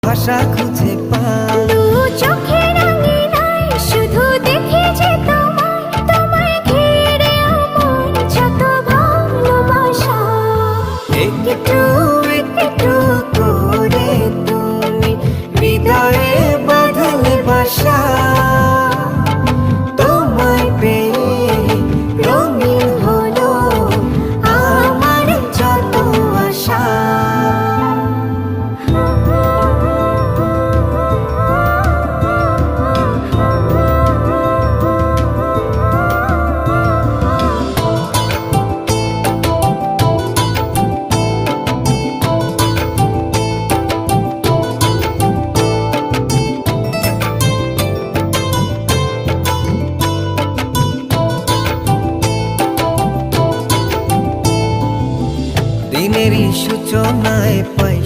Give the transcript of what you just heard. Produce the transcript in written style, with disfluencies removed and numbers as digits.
ভাষা খুঁজে পাই। দু চোখের আঙিনায় শুধু দেখি যে তোমায়, তোমায় ঘিরে আমার যত ভালোবাসা। একটু একটু করে তুমি হৃদয়ে বাঁধলে বাসা। তোমায় পেয়ে রঙিন হলো আমার যত আশা। দিনেরই সূচনায় পাই